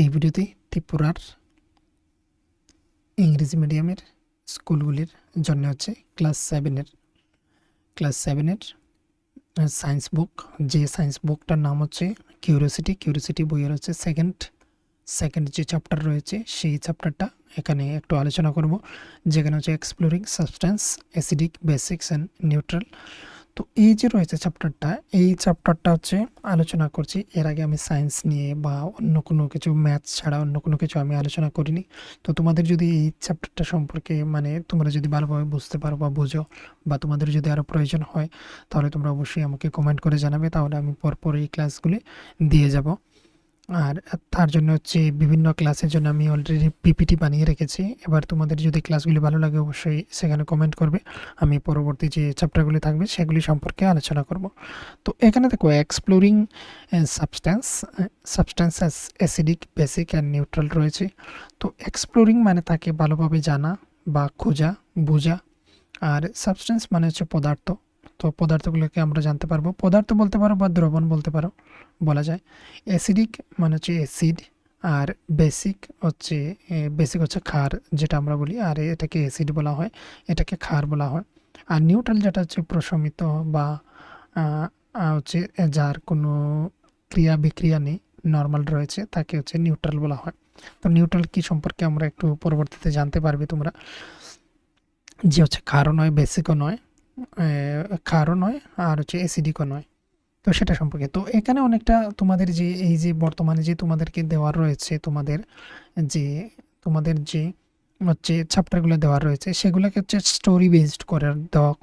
এই ভিডিওতে ত্রিপুরার ইংরেজি মিডিয়ামের স্কুলগুলির জন্য হচ্ছে ক্লাস সেভেনের সায়েন্স বুক, যে সায়েন্স বুকটার নাম হচ্ছে কিউরিওসিটি বইয়ের হচ্ছে সেকেন্ড যে চ্যাপ্টার রয়েছে সেই চ্যাপ্টারটা এখানে একটু আলোচনা করব, যেখানে হচ্ছে exploring substance, acidic, basics and neutral. তো এই যে রয়েছে এই চ্যাপ্টারটা হচ্ছে আলোচনা করছি। এর আগে আমি সায়েন্স নিয়ে বা অন্য কোনো কিছু, ম্যাথস ছাড়া অন্য কোনো কিছু আমি আলোচনা করিনি। তো তোমাদের যদি এই চ্যাপ্টারটা সম্পর্কে তোমরা যদি ভালোভাবে বুঝতে পারো বা বুঝো, বা তোমাদের যদি আরও প্রয়োজন হয়, তাহলে তোমরা অবশ্যই আমাকে কমেন্ট করে জানাবে, তাহলে আমি পরপর এই ক্লাসগুলি দিয়ে যাব। আর তার জন্য হচ্ছে বিভিন্ন ক্লাসের জন্য আমি অলরেডি পিপিটি বানিয়ে রেখেছি। এবার তোমাদের যদি ক্লাসগুলি ভালো লাগে অবশ্যই সেখানে কমেন্ট করবে, আমি পরবর্তী যে চ্যাপ্টারগুলি থাকবে সেগুলি সম্পর্কে আলোচনা করব। তো এখানে দেখো exploring substance acidic, basic and neutral রয়েছে। তো এক্সপ্লোরিং মানে তাকে ভালোভাবে জানা বা খোঁজা, বোঝা। আর সাবস্ট্যান্স মানে হচ্ছে পদার্থ। তো পদার্থগুলোকে আমরা জানতে পারবো, পদার্থ বলতে পারো বা দ্রবণ বলতে পারো, বলা যায়। অ্যাসিডিক মানে হচ্ছে অ্যাসিড, আর বেসিক হচ্ছে ক্ষার যেটা আমরা বলি, আর এটাকে অ্যাসিড বলা হয়, এটাকে ক্ষার বলা হয়। আর নিউট্রাল যেটা হচ্ছে প্রশমিত বা হচ্ছে যার কোনো ক্রিয়া বিক্রিয়া নেই, নর্মাল রয়েছে, তাকে হচ্ছে নিউট্রাল বলা হয়। তো নিউট্রাল কি সম্পর্কে আমরা একটু পরবর্তীতে জানতে পারবে তোমরা, যে হচ্ছে ক্ষারও নয়, বেসিকও নয়, ক্ষারও নয়, আর হচ্ছে অ্যাসিডিকও নয়। তো সেটা সম্পর্কে তো এখানে অনেকটা তোমাদের যে এই যে বর্তমানে যে তোমাদেরকে দেওয়া রয়েছে, যে তোমাদের যে হচ্ছে চ্যাপ্টারগুলো দেওয়া রয়েছে সেগুলোকে হচ্ছে স্টোরি বেসড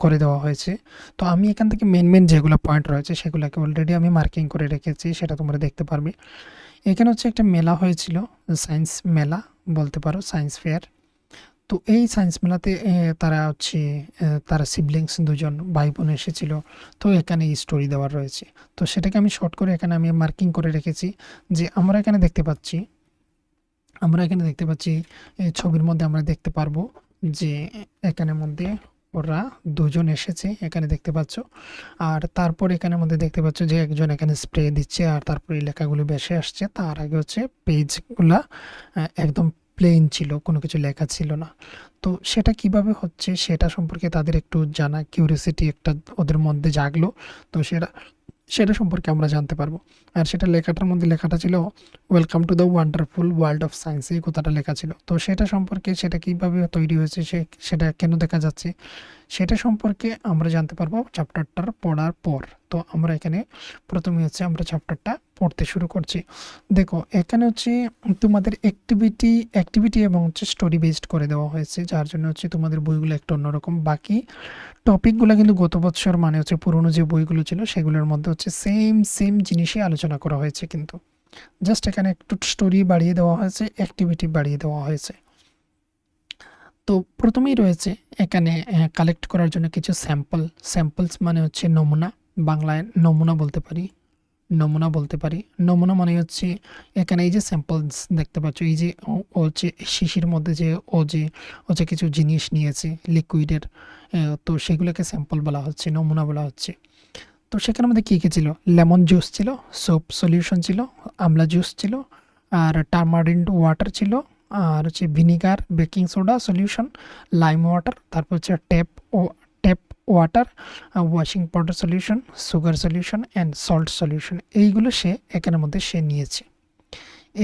করে দেওয়া হয়েছে। তো আমি এখান থেকে মেন যেগুলো পয়েন্ট রয়েছে সেগুলোকে অলরেডি আমি মার্কিং করে রেখেছি, সেটা তোমরা দেখতে পারবে। এখানে হচ্ছে একটা মেলা হয়েছিল, সায়েন্স মেলা বলতে পারো, সায়েন্স ফেয়ার। তো এই সায়েন্স মেলাতে তারা সিবলিংস দুজন ভাই বোন এসেছিল। তো এখানে এই স্টোরি দেওয়া রয়েছে। তো সেটাকে আমি শর্ট করে এখানে আমি মার্কিং করে রেখেছি, যে আমরা এখানে দেখতে পাচ্ছি এই ছবির মধ্যে আমরা দেখতে পারবো যে এখানের মধ্যে ওরা দুজন এসেছে, এখানে দেখতে পাচ্ছ। আর তারপর এখানের মধ্যে দেখতে পাচ্ছ যে একজন এখানে স্প্রে দিচ্ছে, আর তারপর এই লেখাগুলো ভেসে আসছে। তার আগে হচ্ছে পেজগুলা একদম প্লেন ছিল, কোনো কিছু লেখা ছিল না। তো সেটা কিভাবে হচ্ছে সেটা সম্পর্কে তাদের একটু জানা কিউরিওসিটি একটা ওদের মধ্যে জাগলো। তো সেটা সম্পর্কে আমরা জানতে পারবো। আর সেটা লেখাটার মধ্যে লেখাটা ছিল welcome to the wonderful world of science, এই কথাটা লেখা ছিল। তো সেটা সম্পর্কে, সেটা কীভাবে তৈরি হয়েছে, সেটা কেন দেখা যাচ্ছে, সেটা সম্পর্কে আমরা জানতে পারবো চ্যাপ্টারটার পড়ার পর। তো আমরা এখানে প্রথমে হচ্ছে আমরা চ্যাপ্টারটা পড়তে শুরু করছি। দেখো এখানে হচ্ছে তোমাদের অ্যাক্টিভিটি এবং হচ্ছে স্টোরি বেসড করে দেওয়া হয়েছে, যার জন্য হচ্ছে তোমাদের বইগুলো একটু অন্যরকম। বাকি টপিকগুলো কিন্তু গত বছর মানে হচ্ছে পুরনো যে বইগুলো ছিল সেগুলোর মধ্যে হচ্ছে সেম জিনিসই আলোচনা করা হয়েছে, কিন্তু জাস্ট এখানে একটু স্টোরি বাড়িয়ে দেওয়া হয়েছে, অ্যাক্টিভিটি বাড়িয়ে দেওয়া হয়েছে। তো প্রথমেই রয়েছে এখানে কালেক্ট করার জন্য কিছু স্যাম্পলস মানে হচ্ছে নমুনা, বাংলায় নমুনা মানে হচ্ছে এখানে এই যে স্যাম্পলস দেখতে পাচ্ছ, এই যে ও হচ্ছে শিশির মধ্যে যে হচ্ছে কিছু জিনিস নিয়েছে লিকুইডের, তো সেগুলোকে স্যাম্পল বলা হচ্ছে, নমুনা বলা হচ্ছে। তো সেখানের মধ্যে কী কী ছিল, লেমন জুস ছিল, সোপ সলিউশন ছিল, আমলা জুস ছিল, আর টারমারিন ওয়াটার ছিল, আর হচ্ছে vinegar, baking soda solution, lime water, তারপর হচ্ছে tap water, washing powder solution, sugar solution and salt solution, এইগুলো এখানের মধ্যে নিয়েছে।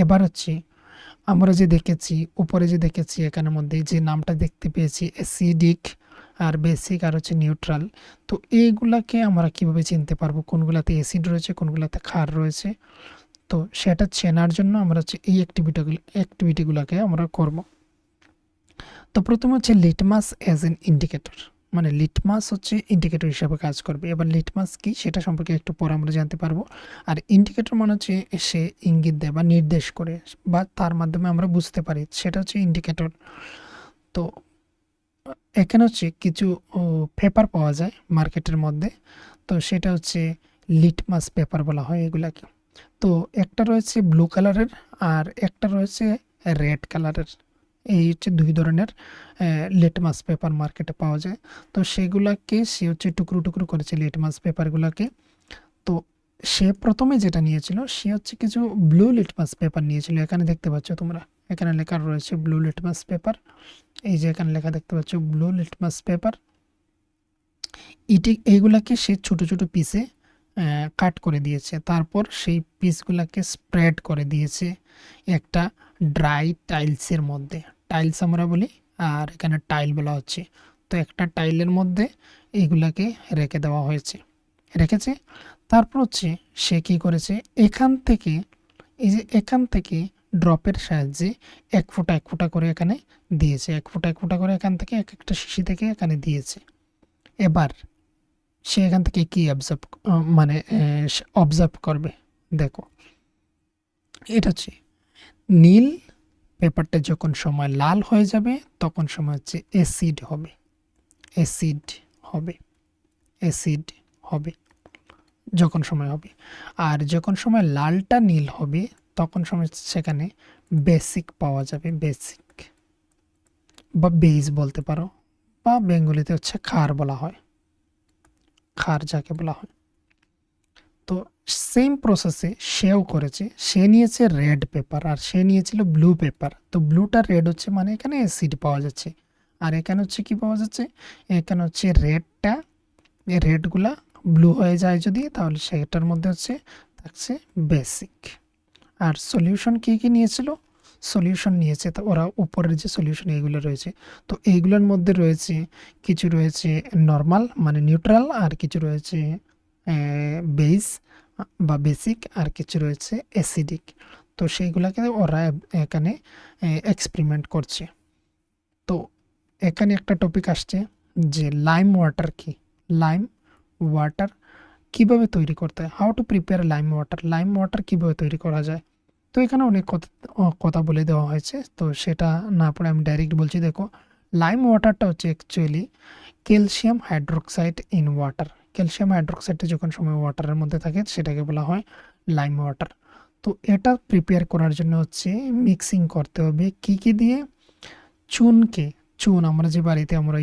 এবার হচ্ছে আমরা যে দেখেছি উপরে যে দেখেছি এখানের মধ্যে যে নামটা দেখতে পেয়েছি অ্যাসিডিক, আর বেসিক, আর হচ্ছে নিউট্রাল। তো এইগুলাকে আমরা কিভাবে চিনতে পারবো কোনগুলাতে অ্যাসিড রয়েছে, কোনগুলাতে ক্ষার রয়েছে? তো সেটা চেনার জন্য আমরা হচ্ছে এই অ্যাক্টিভিটিগুলোকে আমরা করব। তো প্রথমে হচ্ছে লিটমাস অ্যাজ এন ইন্ডিকেটর, মানে লিটমাস হচ্ছে ইন্ডিকেটর হিসাবে কাজ করবে। এবার লিটমাস কি সেটা সম্পর্কে একটু পরে আমরা জানতে পারবো। আর ইন্ডিকেটর মানে হচ্ছে সে ইঙ্গিত দেয় বা নির্দেশ করে, বা তার মাধ্যমে আমরা বুঝতে পারি, সেটা হচ্ছে ইন্ডিকেটর। তো এখানে হচ্ছে কিছু পেপার পাওয়া যায় মার্কেটের মধ্যে, তো সেটা হচ্ছে লিটমাস পেপার বলা হয় এগুলাকে। তো একটা রয়েছে ব্লু কালারের, আর একটা রয়েছে রেড কালারের। এই হচ্ছে দুই ধরনের লিটমাস পেপার মার্কেটে পাওয়া যায়। তো সেগুলাকে সে হচ্ছে টুকরো করেছে লিটমাস পেপারগুলোকে। তো সে প্রথমে যেটা নিয়েছিল সে হচ্ছে কিছু ব্লু লিটমাস পেপার নিয়েছিল, এখানে দেখতে পাচ্ছ তোমরা, এখানে লেখা রয়েছে ব্লু লিটমাস পেপার, এই যে এখানে লেখা দেখতে পাচ্ছ ব্লু লিটমাস পেপার। এইগুলাকে সে ছোট ছোট পিসে কাট করে দিয়েছে, তারপর সেই পিসগুলাকে স্প্রেড করে দিয়েছে একটা ড্রাই টাইলসের মধ্যে, টাইলস আমরা বলি আর এখানে টাইল বলা হচ্ছে। তো একটা টাইলের মধ্যে এইগুলাকে রেখে দেওয়া হয়েছে, রেখেছে। তারপর হচ্ছে সে কী করেছে, এখান থেকে এই যে এখান থেকে ড্রপের সাহায্যে এক ফোঁটা এক ফোঁটা করে এখানে দিয়েছে, এক ফোঁটা এক ফোঁটা করে এখান থেকে এক একটা শিশি থেকে এখানে দিয়েছে। এবার সে এখান থেকে কি অবজার্ভ, মানে অবজার্ভ করবে, দেখো এটা হচ্ছে নীল পেপারটা যখন সময় লাল হয়ে যাবে তখন সময় হচ্ছে অ্যাসিড হবে, অ্যাসিড হবে, অ্যাসিড হবে যখন সময় হবে। আর যখন সময় লালটা নীল হবে তখন সময় সেখানে বেসিক পাওয়া যাবে, বেসিক বা বেস বলতে পারো, বা বেঙ্গলিতে হচ্ছে ক্ষার বলা হয়, ক্ষার যাকে বলা হয়। তো সেম প্রসেসে সেও করেছে, সে নিয়েছে রেড পেপার আর সে নিয়েছিল ব্লু পেপার। তো ব্লুটা রেড হচ্ছে মানে এখানে অ্যাসিড পাওয়া যাচ্ছে, আর এখানে হচ্ছে কি পাওয়া যাচ্ছে, এখানে হচ্ছে রেডটা, এই রেডগুলা ব্লু হয়ে যায় যদি, তাহলে সেটার মধ্যে হচ্ছে থাকছে বেসিক। আর সলিউশন কী কী নিয়েছিল, সলিউশন নিয়েছে তো ওরা উপরের যে সলিউশন এইগুলো রয়েছে, তো এইগুলোর মধ্যে রয়েছে কিছু রয়েছে নর্মাল মানে নিউট্রাল, আর কিছু রয়েছে বেস বা বেসিক, আর কিছু রয়েছে অ্যাসিডিক। তো সেইগুলোকে ওরা এখানে এক্সপেরিমেন্ট করছে। তো এখানে একটা টপিক আসছে যে লাইম ওয়াটার কি, লাইম ওয়াটার কীভাবে তৈরি করতে হয়, how to prepare lime water, lime water কীভাবে তৈরি করা যায়। তো এখানে অনেক কথা বলে দেওয়া হয়েছে, তো সেটা না পড়ে আমি ডাইরেক্ট বলছি। দেখো, লাইম ওয়াটারটা হচ্ছে actually calcium hydroxide in water, calcium হাইড্রোক্সাইডটা যখন সময় ওয়াটারের মধ্যে থাকে সেটাকে বলা হয় লাইম ওয়াটার। তো এটা প্রিপেয়ার করার জন্য হচ্ছে মিক্সিং করতে হবে কী কী দিয়ে, চুনকে, চুন আমরা যে বাড়িতে আমরা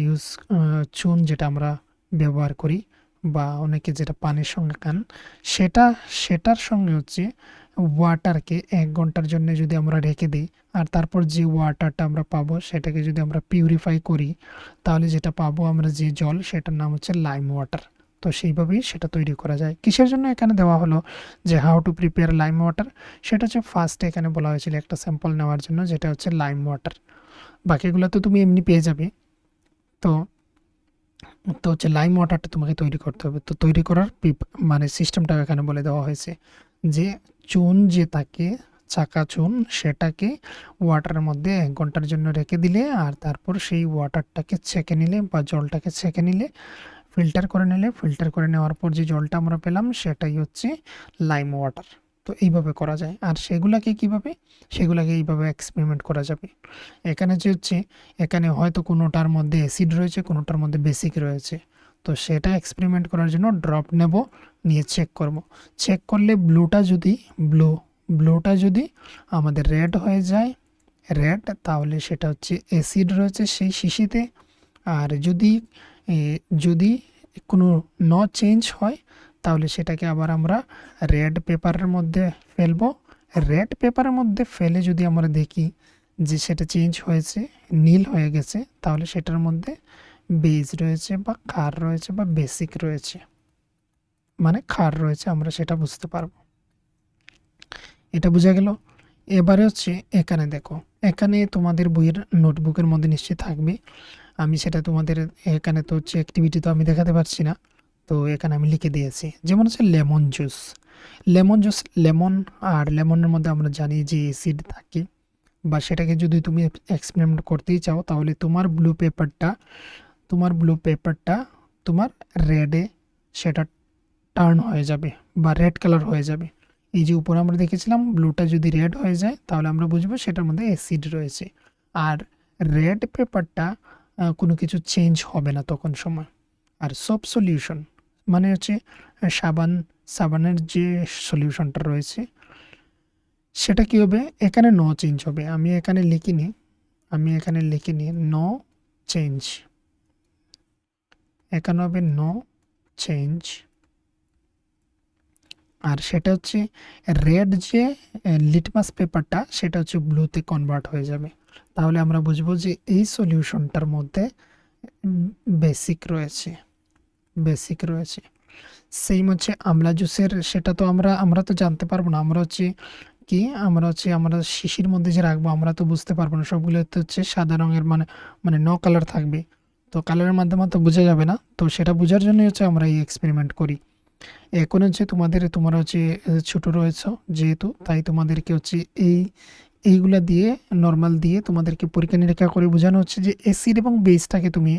চুন যেটা আমরা ব্যবহার করি বা অনেকে যেটা পানির সঙ্গে খান, সেটা, সেটার সঙ্গে হচ্ছে ওয়াটারকে ১ ঘন্টার জন্য যদি আমরা রেখে দিই, আর তারপর যে ওয়াটারটা আমরা পাবো সেটাকে যদি আমরা পিউরিফাই করি, তাহলে যেটা পাবো আমরা যে জল, সেটার নাম হচ্ছে লাইম ওয়াটার। তো সেইভাবেই সেটা তৈরি করা যায়। কিসের জন্য এখানে দেওয়া হলো যে how to prepare lime water, সেটা হচ্ছে ফার্স্টে এখানে বলা হয়েছিল একটা স্যাম্পল নেওয়ার জন্য, যেটা হচ্ছে লাইম ওয়াটার। বাকিগুলো তো তুমি এমনি পেয়ে যাবে। তো তো হচ্ছে লাইম ওয়াটারটা তোমাকে তৈরি করতে হবে। তো তৈরি করার মানে সিস্টেমটাও এখানে বলে দেওয়া হয়েছে যে চুন যে থাকে, চাকা চুন, সেটাকে ওয়াটারের মধ্যে ১ ঘন্টার জন্য রেখে দিলে, আর তারপর সেই ওয়াটারটাকে ছেঁকে নিলে বা জলটাকে ছেঁকে নিলে, ফিল্টার করে নিলে, ফিল্টার করে নেওয়ার পর যে জলটা আমরা পেলাম সেটাই হচ্ছে লাইম ওয়াটার। তো এইভাবে করা যায়। আর সেগুলাকে কীভাবে, সেগুলাকে এইভাবে এক্সপেরিমেন্ট করা যাবে। এখানে যে হচ্ছে, এখানে হয়তো কোনোটার মধ্যে অ্যাসিড রয়েছে, কোনোটার মধ্যে বেসিক রয়েছে। তো সেটা এক্সপেরিমেন্ট করার জন্য ড্রপ নেব, নিয়ে চেক করব। চেক করলে ব্লুটা যদি আমাদের রেড হয়ে যায়, রেড, তাহলে সেটা হচ্ছে অ্যাসিড রয়েছে সেই শিশিতে। আর যদি কোনো চেঞ্জ হয়, তাহলে সেটাকে আবার আমরা রেড পেপারের মধ্যে ফেলবো। রেড পেপারের মধ্যে ফেলে যদি আমরা দেখি যে সেটা চেঞ্জ হয়েছে, নীল হয়ে গেছে, তাহলে সেটার মধ্যে বেস রয়েছে বা ক্ষার রয়েছে বা বেসিক রয়েছে, মানে ক্ষার রয়েছে, আমরা সেটা বুঝতে পারবো। এটা বোঝা গেল। এবারে হচ্ছে এখানে দেখো, এখানে তোমাদের বইয়ের নোটবুকের মধ্যে নিশ্চয়ই থাকবে, আমি সেটা তোমাদের এখানে তো হচ্ছে অ্যাক্টিভিটি তো আমি দেখাতে পারছি না, তো এখানে আমি লিখে দিয়েছি। যেমন হচ্ছে lemon juice, lemon juice, lemon, আর লেমনের মধ্যে আমরা জানি যে অ্যাসিড থাকে, বা সেটাকে যদি তুমি এক্সপেরিমেন্ট করতেই চাও, তাহলে তোমার ব্লু পেপারটা তোমার রেডে সেটা টার্ন হয়ে যাবে বা রেড কালার হয়ে যাবে। এই যে উপরে আমরা দেখেছিলাম ব্লুটা যদি রেড হয়ে যায়, তাহলে আমরা বুঝবো সেটার মধ্যে অ্যাসিড রয়েছে। আর রেড পেপারটা কোনো কিছু চেঞ্জ হবে না তখন সময়। আর সোপ সলিউশন মানে হচ্ছে সাবানের যে সলিউশনটা রয়েছে, সেটা কী হবে, এখানে নো চেঞ্জ হবে। আমি এখানে লিখিনি নো চেঞ্জ, এখানে হবে নো চেঞ্জ। আর সেটা হচ্ছে রেড যে লিটমাস পেপারটা সেটা হচ্ছে ব্লুতে কনভার্ট হয়ে যাবে। তাহলে আমরা বুঝবো যে এই সলিউশনটার মধ্যে বেসিক রয়েছে, বেসিক রয়েছে। সেম হচ্ছে আমলা জুসের, সেটা তো আমরা আমরা তো জানতে পারবো না। আমরা হচ্ছে কি, আমরা হচ্ছে আমরা শিশির মধ্যে যে রাখবো আমরা তো বুঝতে পারবো না, সবগুলোতে হচ্ছে সাদা রঙের মানে মানে নো কালার থাকবে, তো কালারের মাধ্যমে তো বোঝা যাবে না। তো সেটা বোঝার জন্য হচ্ছে আমরা এই এক্সপেরিমেন্ট করি। এখন হচ্ছে তোমরা হচ্ছে ছোট রয়েছো যেহেতু, তাই তোমাদেরকে হচ্ছে এইগুলা দিয়ে নর্মাল দিয়ে তোমাদেরকে পরীক্ষা নিরীক্ষা করে বোঝানো হচ্ছে যে অ্যাসিড এবং বেসটাকে তুমি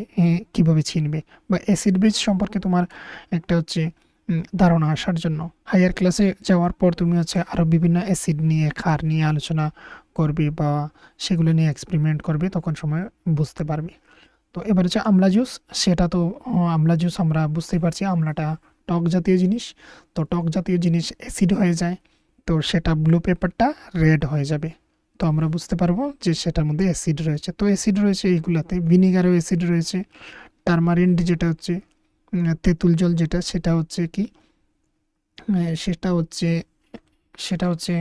কিভাবে চিনবে, বা অ্যাসিড বেস সম্পর্কে তোমার একটা হচ্ছে ধারণা আসার জন্য। হায়ার ক্লাসে যাওয়ার পর তুমি হচ্ছে আরও বিভিন্ন অ্যাসিড নিয়ে ক্ষার নিয়ে আলোচনা করবে বা সেগুলো নিয়ে এক্সপেরিমেন্ট করবে, তখন সময় বুঝতে পারবে। তো এবার হচ্ছে আমলা জুস, সেটা তো আমলা জুস আমরা বুঝতেই পারছি আমলাটা টক জাতীয় জিনিস। তো টক জাতীয় জিনিস অ্যাসিড হয়ে যায়, তো সেটা ব্লু পেপারটা রেড হয়ে যাবে। তো আমরা বুঝতে পারবো যে সেটার মধ্যে অ্যাসিড রয়েছে। তো অ্যাসিড রয়েছে এইগুলাতে, ভিনিগারও অ্যাসিড রয়েছে। টারমারিন যেটা হচ্ছে তেঁতুল জল, যেটা সেটা হচ্ছে কি সেটা হচ্ছে সেটা হচ্ছে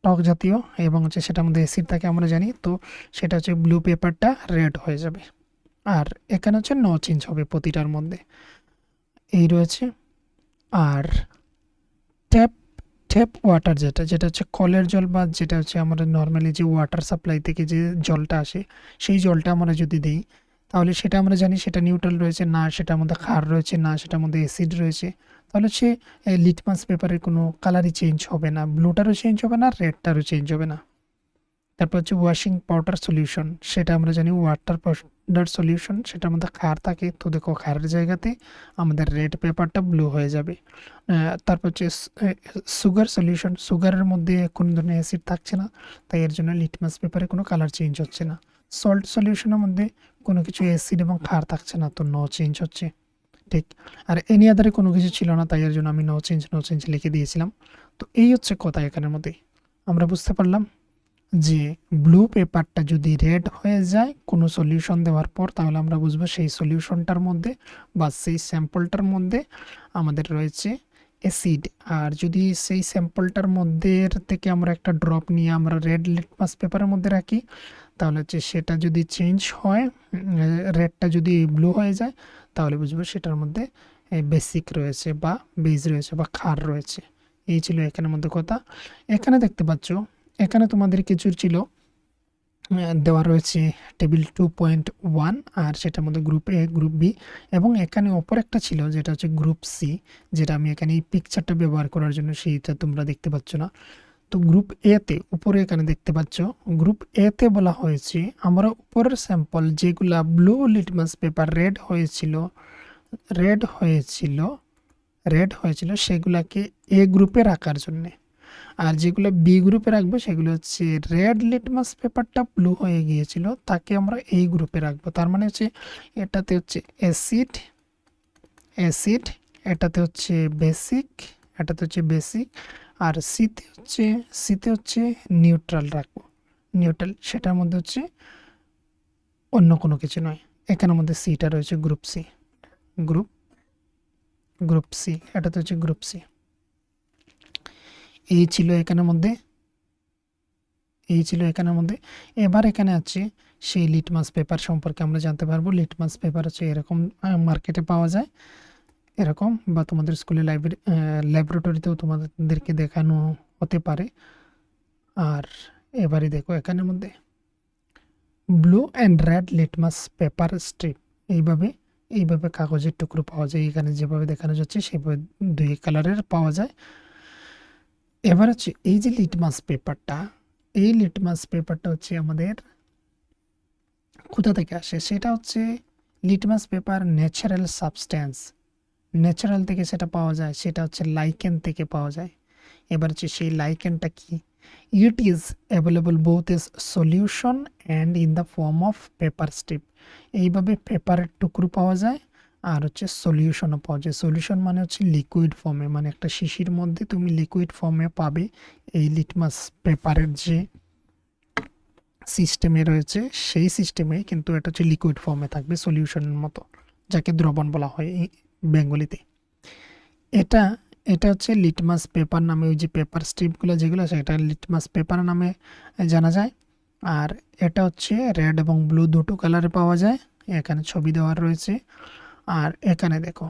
টক জাতীয় এবং হচ্ছে সেটার মধ্যে অ্যাসিড থাকে আমরা জানি। তো সেটা হচ্ছে ব্লু পেপারটা রেড হয়ে যাবে। আর এখানে হচ্ছে নো চেঞ্জ হবে প্রতিটার মধ্যে, এই রয়েছে। আর ট্যাপ ট্যাপ ওয়াটার যেটা যেটা হচ্ছে কলের জল, বা যেটা হচ্ছে আমরা নর্মালি যে ওয়াটার সাপ্লাই থেকে যে জলটা আসে, সেই জলটা আমরা যদি দিই তাহলে সেটা আমরা জানি সেটা নিউট্রাল রয়েছে না, সেটার মধ্যে ক্ষার রয়েছে না, সেটার মধ্যে অ্যাসিড রয়েছে। তাহলে সে লিটমাস পেপারের কোনো কালারই চেঞ্জ হবে না, ব্লুটারও চেঞ্জ হবে না, রেডটারও চেঞ্জ হবে না। তারপর হচ্ছে ওয়াশিং পাউডার সলিউশন, সেটা আমরা জানি ওয়াটার পাউডার সলিউশন, সেটার মধ্যে ক্ষার থাকে। তো দেখো ক্ষারের জায়গাতে আমাদের রেড পেপারটা ব্লু হয়ে যাবে। তারপর হচ্ছে সুগার সলিউশন, সুগারের মধ্যে কোনো ধরনের অ্যাসিড থাকছে না, তাই এর জন্য লিটমাস পেপারে কোনো কালার চেঞ্জ হচ্ছে না। সল্ট সলিউশনের মধ্যে কোনো কিছু অ্যাসিড এবং ক্ষার থাকছে না, তো নো চেঞ্জ হচ্ছে। ঠিক। আর এনি আদারে কোনো কিছু ছিল না, তাই এর জন্য আমি নো চেঞ্জ লিখে দিয়েছিলাম। তো এই হচ্ছে কথা, এখানের মধ্যে আমরা বুঝতে পারলাম যে ব্লু পেপারটা যদি রেড হয়ে যায় কোনো সলিউশন দেওয়ার পর, তাহলে আমরা বুঝবো সেই সলিউশনটার মধ্যে বা সেই স্যাম্পলটার মধ্যে আমাদের রয়েছে অ্যাসিড। আর যদি সেই স্যাম্পলটার মধ্যে থেকে আমরা একটা ড্রপ নিয়ে আমরা রেড লিটমাস পেপারের মধ্যে রাখি, তাহলে হচ্ছে সেটা যদি চেঞ্জ হয়, রেডটা যদি ব্লু হয়ে যায়, তাহলে বুঝবো সেটার মধ্যে বেসিক রয়েছে বা বেজ রয়েছে বা ক্ষার রয়েছে। এই ছিল এখানের মধ্যে কথা। এখানে দেখতে পাচ্ছ, এখানে তোমাদের কিছু ছিল দেওয়া রয়েছে টেবিল 2.1, আর সেটার মধ্যে গ্রুপ এ, গ্রুপ বি, এবং এখানে অপর একটা ছিল যেটা হচ্ছে গ্রুপ সি, যেটা আমি এখানে এই পিকচারটা ব্যবহার করার জন্য সেইটা তোমরা দেখতে পাচ্ছ না। তো গ্রুপ এতে উপরে এখানে দেখতে পাচ্ছ, গ্রুপ এতে বলা হয়েছে আমরা উপরের স্যাম্পল যেগুলা ব্লু লিটমাস পেপার রেড হয়েছিল সেগুলাকে এ গ্রুপে রাখার জন্যে। আর যেগুলো বি গ্রুপে রাখবো সেগুলো হচ্ছে রেড লিটমাস পেপারটা ব্লু হয়ে গিয়েছিল, তাকে আমরা এই গ্রুপে রাখবো। তার মানে হচ্ছে এটাতে হচ্ছে অ্যাসিড, এটাতে হচ্ছে বেসিক, আর সিতে হচ্ছে নিউট্রাল রাখবো। নিউট্রাল সেটার মধ্যে হচ্ছে অন্য কোনো কিছু নয়। এখানের মধ্যে সিটা রয়েছে গ্রুপ সি, গ্রুপ সি, এটাতে হচ্ছে গ্রুপ সি। এই ছিল এখানের মধ্যে, এবার এখানে আছে সেই লিটমাস পেপার সম্পর্কে আমরা জানতে পারবো। লিটমাস পেপার হচ্ছে এরকম মার্কেটে পাওয়া যায় এরকম, বা তোমাদের স্কুলে ল্যাবরেটরিতেও তোমাদেরকে দেখানো হতে পারে। আর এবারে দেখো এখানের মধ্যে blue and red litmus paper strip, এইভাবে কাগজের টুকরো পাওয়া যায়। এখানে যেভাবে দেখানো যাচ্ছে সেভাবে দুই কালারের পাওয়া যায়। এবার হচ্ছে এই যে লিটমাস পেপারটা হচ্ছে আমাদের কোথা থেকে আসে, সেটা হচ্ছে litmus paper natural substance, natural থেকে সেটা পাওয়া যায়, সেটা হচ্ছে লাইকেন থেকে পাওয়া যায়। এবার হচ্ছে সেই লাইকেনটা কি, it is available both S solution and in the form of paper strip. এইভাবে পেপারের টুকরো পাওয়া যায় আর হচ্ছে সলিউশনও পাওয়া যায়। সলিউশন মানে হচ্ছে লিকুইড ফর্মে, মানে একটা শিশির মধ্যে তুমি লিকুইড ফর্মে পাবে এই লিটমাস পেপারের যে সিস্টেমে রয়েছে সেই সিস্টেমে, কিন্তু এটা হচ্ছে লিকুইড ফর্মে থাকবে সলিউশনের মতো, যাকে দ্রবণ বলা হয় বেঙ্গলিতে। এটা এটা হচ্ছে লিটমাস পেপার নামে, ওই যে পেপার স্ট্রিপগুলো যেগুলো সেটা লিটমাস পেপার নামে জানা যায়। আর এটা হচ্ছে রেড এবং ব্লু দুটো কালারে পাওয়া যায়, এখানে ছবি দেওয়া রয়েছে। আর এখানে দেখো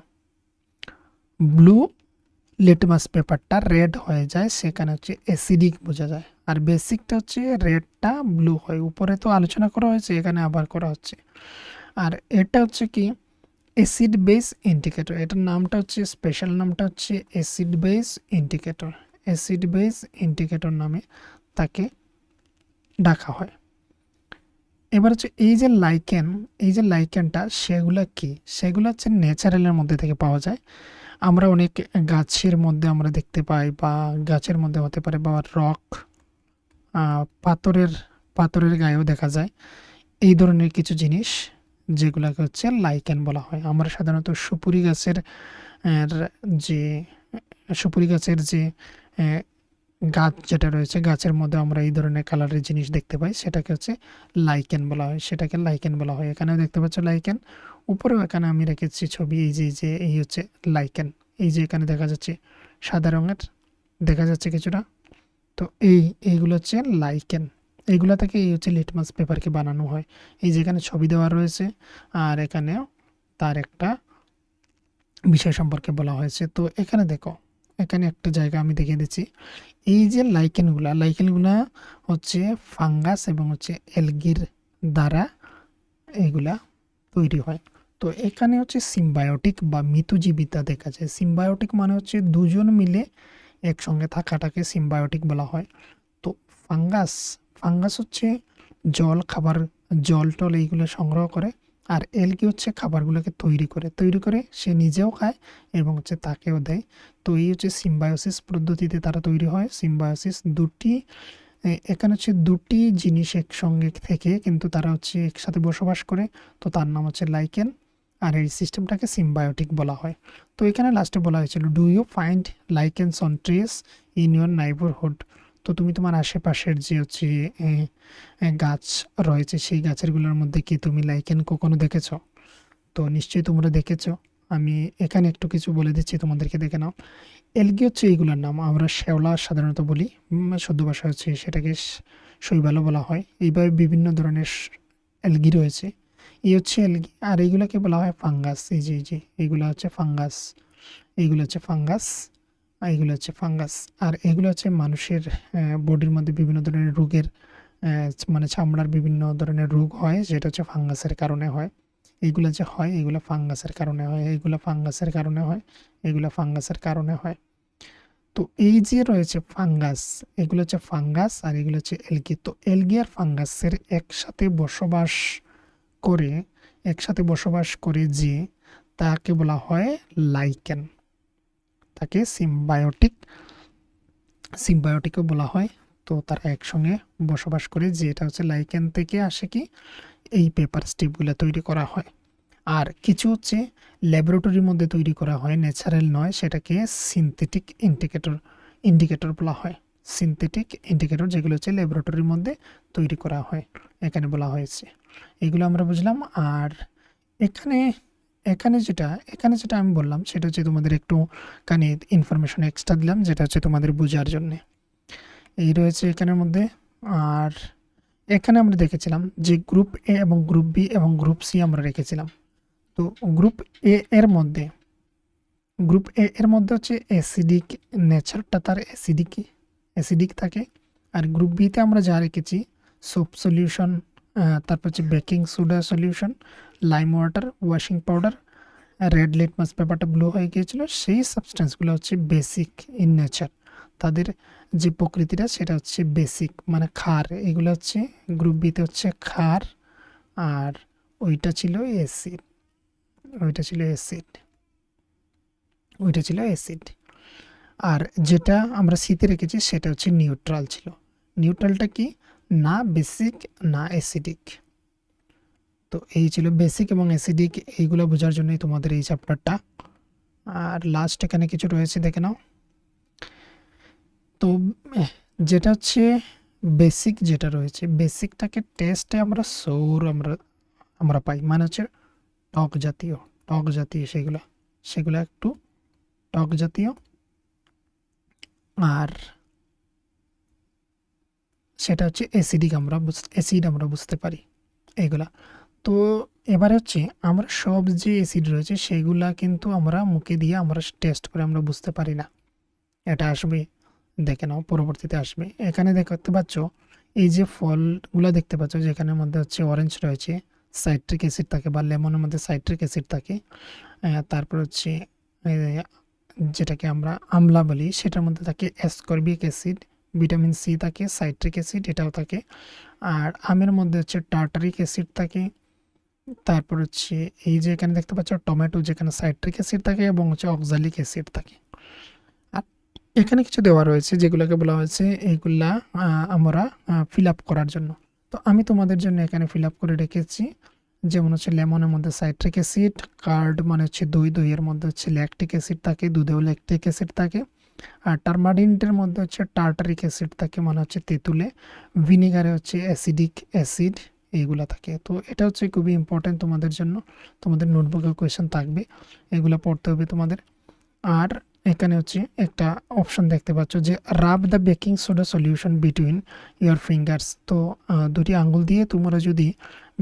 ব্লু লিটমাস পেপারটা রেড হয়ে যায়, সেখানে হচ্ছে অ্যাসিডিক বোঝা যায়। আর বেসিকটা হচ্ছে রেডটা ব্লু হয়, উপরে তো আলোচনা করা হয়েছে, এখানে আবার করা হচ্ছে। আর এটা হচ্ছে কি অ্যাসিড বেস ইন্ডিকেটর, এটার নামটা হচ্ছে স্পেশাল নামটা হচ্ছে acid base indicator. Acid base indicator নামে তাকে ডাকা হয়। এবার হচ্ছে এই যে লাইকেন, এই যে লাইকেনটা সেগুলা কি, সেগুলো হচ্ছে ন্যাচারালের মধ্যে থেকে পাওয়া যায়। আমরা অনেক গাছের মধ্যে আমরা দেখতে পাই, বা গাছের মধ্যে হতে পারে, বা রক, পাথরের পাথরের গায়েও দেখা যায় এই ধরনের কিছু জিনিস, যেগুলোকে হচ্ছে লাইকেন বলা হয়। আমরা সাধারণত সুপুরি গাছের এর যে সুপুরি গাছের যে আহ, গাছ যেটা রয়েছে, গাছের মধ্যে আমরা এই ধরনের কালারের জিনিস দেখতে পাই, সেটাকে হচ্ছে লাইকেন বলা হয়, সেটাকে লাইকেন বলা হয়। এখানেও দেখতে পাচ্ছ লাইকেন, উপরেও এখানে আমি রেখেছি ছবি, এই যে এই হচ্ছে লাইকেন। এই যে এখানে দেখা যাচ্ছে সাদা রঙের, দেখা যাচ্ছে কিছুটা, তো এইগুলো হচ্ছে লাইকেন। এইগুলা থেকে এই হচ্ছে লিটমাস পেপারকে বানানো হয়। এই যেখানে ছবি দেওয়া রয়েছে, আর এখানেও তার একটা বিষয় সম্পর্কে বলা হয়েছে। তো এখানে দেখো, এখানে একটা জায়গা আমি দেখিয়ে দিচ্ছি। এই যে লাইকেনগুলা হচ্ছে ফাঙ্গাস এবং হচ্ছে এলগির দ্বারা এইগুলা তৈরি হয়। তো এখানে হচ্ছে সিম্বায়োটিক বা মিতজীবিতা দেখা যায়। সিম্বায়োটিক মানে হচ্ছে দুজন মিলে একসঙ্গে থাকাটাকে সিম্বায়োটিক বলা হয়। তো ফাঙ্গাস ফাঙ্গাস হচ্ছে জল, খাবার, জল টল এইগুলো সংগ্রহ করে। আর এলকি হচ্ছে খাবারগুলোকে তৈরি করে সে নিজেও খায় এবং হচ্ছে তাকেও দেয়। তো এই হচ্ছে সিম্বায়োসিস পদ্ধতিতে তারা তৈরি হয়। সিম্বায়োসিস দুটি, এখানে হচ্ছে দুটি জিনিস একসঙ্গে থেকে কিন্তু তারা হচ্ছে একসাথে বসবাস করে, তো তার নাম হচ্ছে লাইকেন। আর এই সিস্টেমটাকে সিম্বায়োটিক বলা হয়। তো এখানে লাস্টে বলা হয়েছিল, do you find lichens on trees in your neighbourhood. তো তুমি তোমার আশেপাশের যে হচ্ছে গাছ রয়েছে, সেই গাছেরগুলোর মধ্যে কি তুমি লাইকেন কখনো দেখেছো? তো নিশ্চয়ই তোমরা দেখেছো। আমি এখানে একটু কিছু বলে দিচ্ছি, তোমাদেরকে দেখে নাও। এলগি হচ্ছে এইগুলোর নাম, আমরা শ্যাওলা সাধারণত বলি, শুদ্ধ ভাষা হচ্ছে সেটাকে শৈবালও বলা হয়। এইভাবে বিভিন্ন ধরনের এলগি রয়েছে। এই হচ্ছে এলগি, আর এইগুলোকে বলা হয় ফাঙ্গাস। এই যে এইগুলো হচ্ছে ফাঙ্গাস, এইগুলো হচ্ছে ফাঙ্গাস, এইগুলো হচ্ছে ফাঙ্গাস। আর এগুলো হচ্ছে মানুষের বডির মধ্যে বিভিন্ন ধরনের রোগের, মানে চামড়ার বিভিন্ন ধরনের রোগ হয়, যেটা হচ্ছে ফাঙ্গাসের কারণে হয়। এইগুলো যে হয় এগুলো ফাঙ্গাসের কারণে হয়, এইগুলো ফাঙ্গাসের কারণে হয়, এগুলো ফাঙ্গাসের কারণে হয়। তো এই যে রয়েছে ফাঙ্গাস, এগুলো হচ্ছে ফাঙ্গাস আর এগুলো হচ্ছে এলগি। তো এলগি আর ফাঙ্গাসের করে একসাথে বসবাস করে যে, তাকে বলা হয় লাইকেন। তাকে সিম্বায়োটিকও বলা হয়। তো তারা একসঙ্গে বসবাস করে, যে এটা হচ্ছে লাইকেন থেকে আসে কি এই পেপার স্ট্রিপগুলো তৈরি করা হয়। আর কিছু হচ্ছে ল্যাবরেটরির মধ্যে তৈরি করা হয়, ন্যাচারাল নয়, সেটাকে সিনথেটিক ইন্ডিকেটর বলা হয়। সিনথেটিক ইন্ডিকেটর যেগুলো হচ্ছে ল্যাবরেটরির মধ্যে তৈরি করা হয়, এখানে বলা হয়েছে। এগুলো আমরা বুঝলাম। আর এখানে এখানে যেটা আমি বললাম সেটা হচ্ছে তোমাদের একটু কানে ইনফরমেশন এক্সট্রা দিলাম, যেটা হচ্ছে তোমাদের বোঝার জন্যে। এই রয়েছে এখানের মধ্যে। আর এখানে আমরা দেখেছিলাম যে গ্রুপ এ এবং গ্রুপ বি এবং গ্রুপ সি আমরা রেখেছিলাম। তো গ্রুপ এ এর মধ্যে গ্রুপ এ এর মধ্যে হচ্ছে অ্যাসিডিক নেচারটা, তার অ্যাসিডিক থাকে। আর গ্রুপ বিতে আমরা যা রেখেছি, সোপ সলিউশন, তারপর হচ্ছে baking soda solution, lime water, washing powder, red litmus পেপারটা ব্লু হয়ে গিয়েছিল, সেই সাবস্টেন্সগুলো হচ্ছে বেসিক ইন নেচার। তাদের যে প্রকৃতিটা সেটা হচ্ছে বেসিক, মানে ক্ষার। এগুলো হচ্ছে গ্রুপ বিতে হচ্ছে ক্ষার, আর ওইটা ছিল অ্যাসিড, ওইটা ছিল অ্যাসিড, ওইটা ছিল অ্যাসিড। আর যেটা আমরা সিতে রেখেছি সেটা হচ্ছে নিউট্রাল ছিল। নিউট্রালটা কি, না বেসিক না অ্যাসিডিক। তো এই ছিল বেসিক এবং অ্যাসিডিক, এইগুলো বোঝার জন্যই তোমাদের এই চ্যাপ্টারটা। আর লাস্ট এখানে কিছু রয়েছে দেখে নাও। তো যেটা হচ্ছে বেসিক, যেটা রয়েছে বেসিকটাকে টেস্টে আমরা সৌর আমরা পাই, মানে হচ্ছে টক জাতীয়, সেগুলো একটু টক জাতীয়। আর সেটা হচ্ছে অ্যাসিড আমরা বুঝতে পারি এগুলা। তো এবারে হচ্ছে আমরা সব যে অ্যাসিড রয়েছে সেগুলা কিন্তু আমরা মুখে দিয়ে আমরা টেস্ট করে আমরা বুঝতে পারি না। এটা আসবে, দেখে নাও পরবর্তীতে আসবে। এখানে দেখতে পাচ্ছ এই যে ফলগুলো দেখতে পাচ্ছ যেখানের মধ্যে হচ্ছে অরেঞ্জ রয়েছে, সাইট্রিক অ্যাসিড থাকে বা লেমনের মধ্যে সাইট্রিক অ্যাসিড থাকে। তারপর হচ্ছে আহ, যেটাকে আমরা আমলা বলি সেটার মধ্যে থাকে অ্যাসকর্বিক অ্যাসিড, ভিটামিন সি থাকে, সাইট্রিক অ্যাসিড এটাও থাকে। আর আমের মধ্যে হচ্ছে টার্টারিক অ্যাসিড থাকে। তারপর হচ্ছে এই যে এখানে দেখতে পাচ্ছ টমেটো, যেখানে সাইট্রিক অ্যাসিড থাকে এবং হচ্ছে অক্সালিক অ্যাসিড থাকে। আর এখানে কিছু দেওয়া রয়েছে যেগুলোকে বলা হয়েছে এইগুলা আমরা ফিল আপ করার জন্য। তো আমি তোমাদের জন্য এখানে ফিল আপ করে রেখেছি। যেমন হচ্ছে লেমনের মধ্যে সাইট্রিক অ্যাসিড, কার্ড মানে হচ্ছে দই, দইয়ের মধ্যে হচ্ছে ল্যাকটিক অ্যাসিড থাকে, দুধেও ল্যাকটিক অ্যাসিড থাকে। আর টারমারিন্টের মধ্যে হচ্ছে টার্টারিক অ্যাসিড থাকে মানে হচ্ছে তেঁতুলে, ভিনেগারে হচ্ছে অ্যাসিডিক অ্যাসিড এইগুলা থাকে। তো এটা হচ্ছে খুবই ইম্পর্টেন্ট তোমাদের জন্য, তোমাদের নোটবুকে কোয়েশ্চেন থাকবে, এগুলো পড়তে হবে তোমাদের। আর এখানে হচ্ছে একটা অপশন দেখতে পাচ্ছ যে rub the baking soda solution between your fingers. তো দুটি আঙ্গুল দিয়ে তোমরা যদি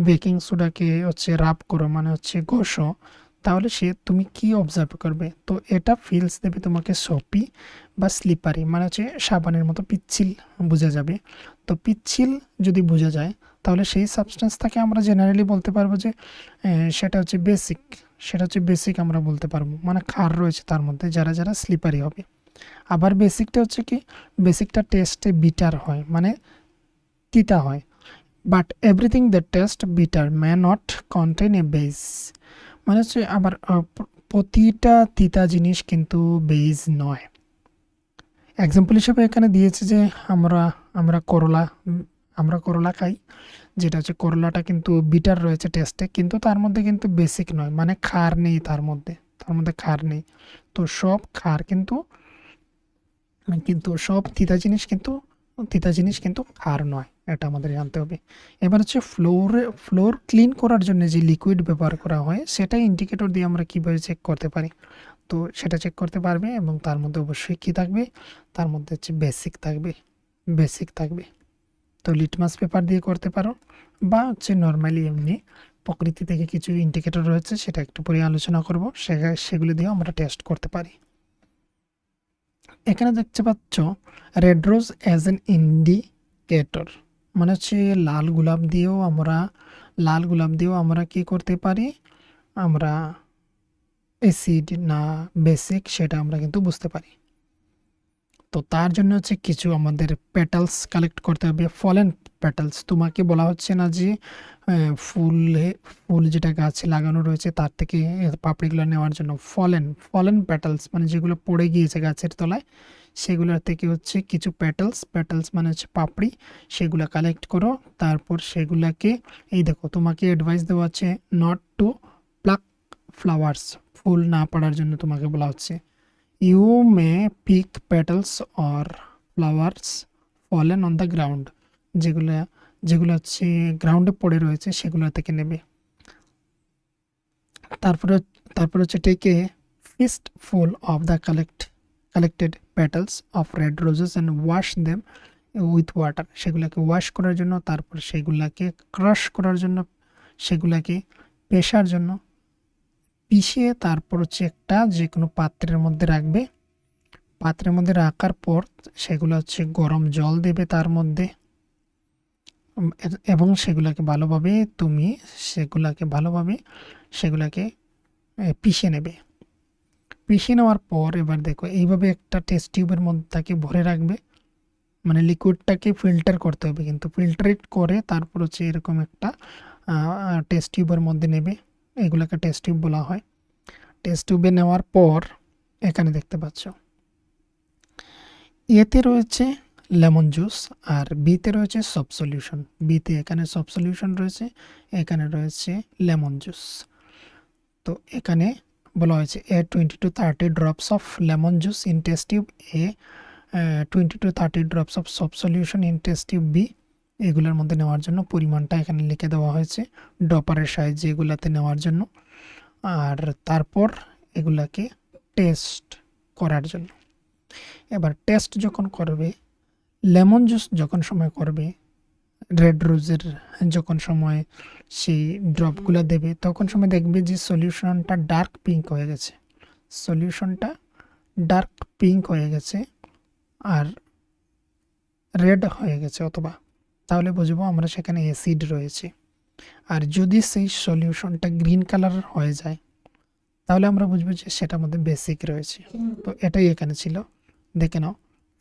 বেকিং সোডাকে হচ্ছে রাব করো মানে হচ্ছে ঘষো, তাহলে তুমি কি অবজার্ভ করবে? তো এটা ফিলস দেবে তোমাকে সপি বা স্লিপারি, মানে হচ্ছে সাবানের মতো পিচ্ছিল বোঝা যাবে। তো পিচ্ছিল যদি বোঝা যায় তাহলে সেই সাবস্টেন্সটাকে আমরা জেনারেলি বলতে পারবো যে সেটা হচ্ছে বেসিক, সেটা হচ্ছে বেসিক আমরা বলতে পারবো, মানে ক্ষার রয়েছে তার মধ্যে, যারা যারা স্লিপারি হবে। আবার বেসিকটা হচ্ছে কি, বেসিকটা টেস্টে বিটার হয় মানে তিতা হয়। But everything that test bitter may not contain a base, মানে হচ্ছে আবার প্রতিটা তিতা জিনিস কিন্তু বেজ নয়। এক্সাম্পল হিসেবে এখানে দিয়েছে যে আমরা আমরা করলা আমরা করলা খাই, যেটা হচ্ছে করলাটা কিন্তু বিটার রয়েছে টেস্টে, কিন্তু তার মধ্যে কিন্তু বেসিক নয়, মানে ক্ষার নেই তার মধ্যে ক্ষার নেই। তো সব ক্ষার কিন্তু কিন্তু সব তিতা জিনিস কিন্তু ক্ষার নয়, এটা আমাদের জানতে হবে। এবার হচ্ছে ফ্লোর ক্লিন করার জন্য যে লিকুইড ব্যবহার করা হয় সেটা ইন্ডিকেটর দিয়ে আমরা কীভাবে চেক করতে পারি? তো সেটা চেক করতে পারবে এবং তার মধ্যে অবশ্যই কী থাকবে, তার মধ্যে হচ্ছে বেসিক থাকবে। তো লিটমাস পেপার দিয়ে করতে পারো বা হচ্ছে নর্মালি এমনি প্রকৃতি থেকে কিছু ইন্ডিকেটর রয়েছে, সেটা একটু পরে আলোচনা করব, সেগুলো দিয়েও আমরা টেস্ট করতে পারি। এখানে দেখতে পাচ্ছ red rose as an indicator, মানে হচ্ছে লাল গোলাপ দিয়েও আমরা কি করতে পারি, আমরা অ্যাসিড না বেসিক সেটা আমরা কিন্তু বুঝতে পারি। তো তার জন্য হচ্ছে কিছু আমাদের পেটালস কালেক্ট করতে হবে, ফলেন পেটালস। তোমাকে বলা হচ্ছে না যে ফুল যেটা গাছে লাগানো রয়েছে তার থেকে পাপড়িগুলো নেওয়ার জন্য। ফলেন পেটালস মানে যেগুলো পড়ে গিয়েছে গাছের তলায়, সেগুলোর থেকে হচ্ছে কিছু পেটালস মানে হচ্ছে পাপড়ি, সেগুলো কালেক্ট করো। তারপর সেগুলাকে, এই দেখো তোমাকে অ্যাডভাইস দেওয়া আছে নট টু প্লাক ফ্লাওয়ার্স, ফুল না পড়ার জন্য তোমাকে বলা হচ্ছে। You may pick petals or flowers fallen on the ground, যেগুলো যেগুলো হচ্ছে গ্রাউন্ডে পড়ে রয়েছে সেগুলো থেকে নেবে। তারপরে তারপরে হচ্ছে take a fistful of the collected petals of red roses and wash them with water, সেগুলোকে ওয়াশ করার জন্য, তারপর সেগুলোকে ক্রাশ করার জন্য, সেগুলোকে পেশার জন্য পিষিয়ে তারপর হচ্ছে একটা যে কোনো পাত্রের মধ্যে রাখবে। পাত্রের মধ্যে রাখার পর সেগুলো হচ্ছে গরম জল দেবে তার মধ্যে, এবং সেগুলাকে পিষে নেবে। পিষে নেওয়ার পর এবার দেখো এইভাবে একটা টেস্ট টিউবের মধ্যে তাকে ভরে রাখবে, মানে লিকুইডটাকে ফিল্টার করতে হবে, কিন্তু ফিল্টারেট করে তারপর হচ্ছে এরকম একটা টেস্ট টিউবের মধ্যে নেবে, এগুলোকে টেস্ট টিউব বলা হয়। টেস্ট টিউবে নেওয়ার পর এখানে দেখতে পাচ্ছ এতে রয়েছে লেমন জুস আর বিতে রয়েছে সব সলিউশন। বিতে এখানে সব সলিউশন রয়েছে, এখানে রয়েছে লেমন জুস। তো এখানে বলা হয়েছে a 20 to 30 drops of lemon juice in test tube, a 20 to 30 drops of soap solution in test tube B. এগুলোর মধ্যে নেওয়ার জন্য পরিমাণটা এখানে লিখে দেওয়া হয়েছে ড্রপারের সাহায্যে এগুলাতে নেওয়ার জন্য, আর তারপর এগুলাকে টেস্ট করার জন্য। এবার টেস্ট যখন করবে, লেমন জুস যখন সময় করবে, রেড রোজের যখন সময় সেই ড্রপগুলো দেবে, তখন সময় দেখবে যে সলিউশনটা ডার্ক পিঙ্ক হয়ে গেছে, সলিউশনটা ডার্ক পিঙ্ক হয়ে গেছে আর রেড হয়ে গেছে অথবা, তাহলে বুঝবো আমরা সেখানে অ্যাসিড রয়েছে। আর যদি সেই সলিউশনটা গ্রিন কালার হয়ে যায়, তাহলে আমরা বুঝবো যে সেটার মধ্যে বেসিক রয়েছে। তো এটাই এখানে ছিল, দেখে নাও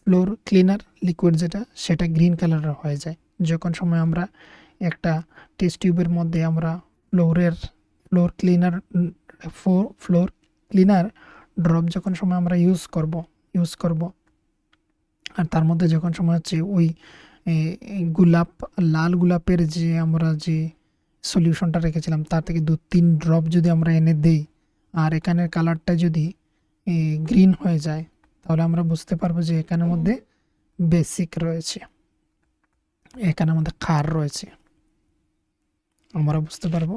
ফ্লোর ক্লিনার লিকুইড যেটা, সেটা গ্রিন কালারের হয়ে যায় যখন সময় আমরা একটা টেস্ট টিউবের মধ্যে আমরা ফ্লোর ক্লিনার ড্রপ যখন সময় আমরা ইউজ করব, আর তার মধ্যে যখন সময় হচ্ছে ওই লাল গোলাপের যে আমরা যে সলিউশনটা রেখেছিলাম তার থেকে 2-3 ড্রপ যদি আমরা এনে দেই, আর এখানের কালারটা যদি গ্রিন হয়ে যায়, তাহলে আমরা বুঝতে পারবো যে এখানের মধ্যে বেসিক রয়েছে, এখানে আমাদের ক্ষার রয়েছে, আমরা বুঝতে পারবো।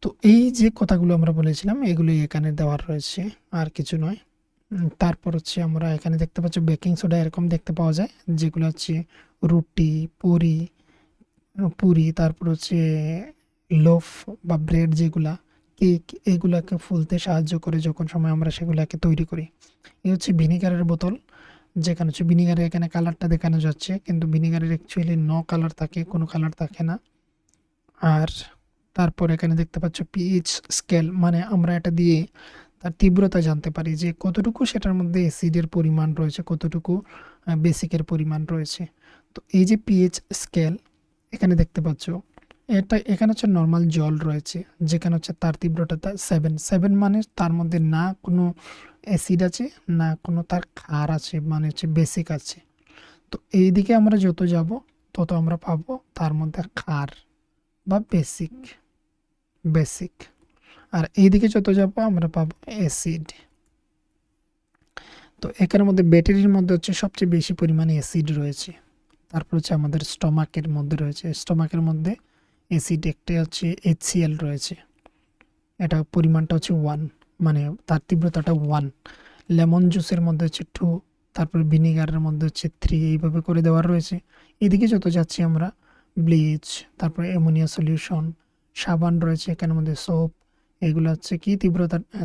তো এই যে কথাগুলো আমরা বলেছিলাম এগুলোই এখানে দেওয়ার রয়েছে, আর কিছু নয়। তারপর হচ্ছে আমরা এখানে দেখতে পাচ্ছি বেকিং সোডা এরকম দেখতে পাওয়া যায়, যেগুলো হচ্ছে রুটি, পুরি, তারপর হচ্ছে লোফ বা ব্রেড, যেগুলা কেক, এগুলাকে ফুলতে সাহায্য করে যখন সময় আমরা সেগুলাকে তৈরি করি। এই হচ্ছে ভিনিগারের বোতল, যেখানে হচ্ছে ভিনিগারের এখানে কালারটা দেখানো যাচ্ছে, কিন্তু ভিনিগারের অ্যাকচুয়ালি নো কালার থাকে, কোনো কালার থাকে না। আর তারপর এখানে দেখতে পাচ্ছ পিএইচ স্কেল, মানে আমরা এটা দিয়ে তার তীব্রতা জানতে পারি যে কতটুকু সেটার মধ্যে অ্যাসিডের পরিমাণ রয়েছে, কতটুকু বেসিকের পরিমাণ রয়েছে। তো এই যে পিএইচ স্কেল এখানে দেখতে পাচ্ছ, এখানে হচ্ছে নর্মাল জল রয়েছে, যেখানে হচ্ছে তার তীব্রতা 7 মানে তার মধ্যে না কোনো অ্যাসিড আছে, না কোনো তার ক্ষার আছে, মানে হচ্ছে বেসিক আছে। তো এই দিকে আমরা যত যাব তত আমরা পাবো তার মধ্যে ক্ষার বা বেসিক, আর এইদিকে যত যাবো আমরা পাবো অ্যাসিড। তো এখানের মধ্যে ব্যাটারির মধ্যে হচ্ছে সবচেয়ে বেশি পরিমাণে অ্যাসিড রয়েছে। তারপর হচ্ছে আমাদের স্টমাকের মধ্যে রয়েছে, স্টমাকের মধ্যে অ্যাসিড একটা হচ্ছে HCl রয়েছে, এটা পরিমাণটা হচ্ছে 1, মানে তার তীব্রতাটা 1। লেমন জুসের মধ্যে হচ্ছে 2, তারপর ভিনিগারের মধ্যে হচ্ছে 3, এইভাবে করে দেওয়া রয়েছে। এদিকে যত যাচ্ছি আমরা ব্লিচ, তারপরে অ্যামোনিয়া সলিউশন, সাবান রয়েছে এখানের মধ্যে, সোপ, এগুলো হচ্ছে কি